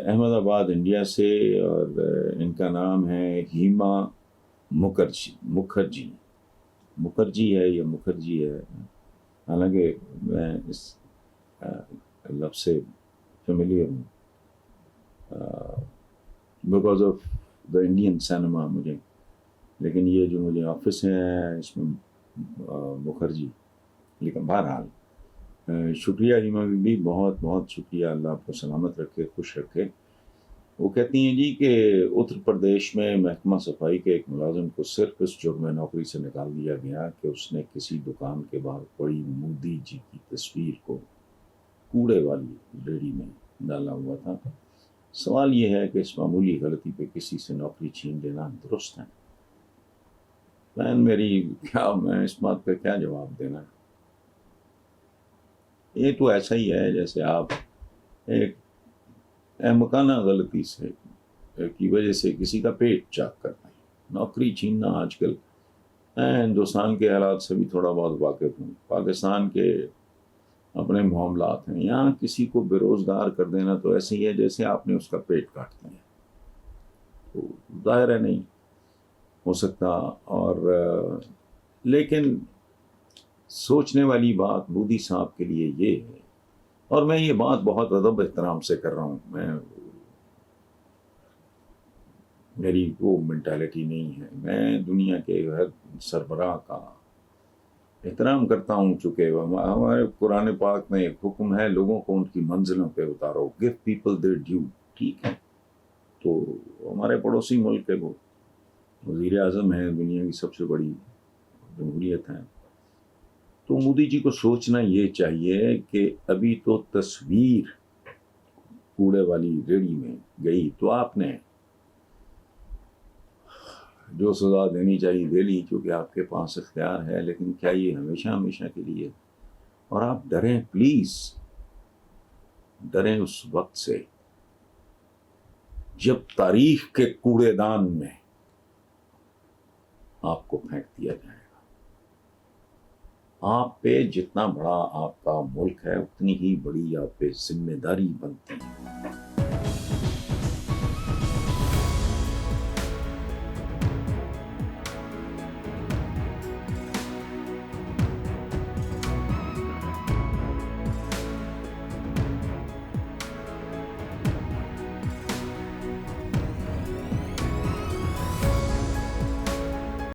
احمد آباد انڈیا سے، اور ان کا نام ہے ہیما مکھرجی ہے یا مکھرجی ہے، حالانکہ میں اس لفظ سے فیملیئر ہوں because of the Indian cinema مجھے، لیکن یہ جو مجھے آفس ہے اس میں مکھرجی، لیکن بہرحال شکریہ ہیما بی، بہت بہت شکریہ، اللہ آپ کو سلامت رکھے، خوش رکھے۔ وہ کہتی ہیں جی کہ اتر پردیش میں محکمہ صفائی کے ایک ملازم کو صرف اس جرم میں نوکری سے نکال دیا گیا کہ اس نے کسی دکان کے باہر پڑی مودی جی کی تصویر کو کوڑے والی ریڑھی میں ڈالا ہوا تھا۔ سوال یہ ہے کہ اس معمولی غلطی پہ کسی سے نوکری چھین لینا درست ہے؟ بہن میری، میں اس بات کا کیا جواب دینا؟ یہ تو ایسا ہی ہے جیسے آپ ایک احمقانہ غلطی سے کی وجہ سے کسی کا پیٹ چاک کرتے ہیں۔ نوکری چھیننا آج کل، میں ہندوستان کے حالات سے بھی تھوڑا بہت واقف ہوں، پاکستان کے اپنے معاملات ہیں، یہاں کسی کو بے روزگار کر دینا تو ایسے ہی ہے جیسے آپ نے اس کا پیٹ کاٹ دیا، تو ظاہر ہے نہیں ہو سکتا۔ اور لیکن سوچنے والی بات مودی صاحب کے لیے یہ ہے، اور میں یہ بات بہت ادب احترام سے کر رہا ہوں، میری وہ مینٹالٹی نہیں ہے، میں دنیا کے ہر سربراہ کا احترام کرتا ہوں، چونکہ ہمارے قرآن پاک میں ایک حکم ہے، لوگوں کو ان کی منزلوں پہ اتارو، گیو پیپل دیئر ڈیو، ٹھیک ہے؟ تو ہمارے پڑوسی ملک کے وہ وزیر اعظم ہیں، دنیا کی سب سے بڑی جمہوریت ہے، تو مودی جی کو سوچنا یہ چاہیے کہ ابھی تو تصویر کوڑے والی ریڑھی میں گئی تو آپ نے جو سزا دینی چاہیے دے لی، کیونکہ آپ کے پاس اختیار ہے، لیکن کیا یہ ہمیشہ کے لیے؟ اور آپ ڈریں، پلیز ڈریں اس وقت سے جب تاریخ کے کوڑے دان میں آپ کو پھینک دیا جائے گا۔ آپ پہ جتنا بڑا آپ کا ملک ہے اتنی ہی بڑی آپ پہ ذمہ داری بنتی ہے۔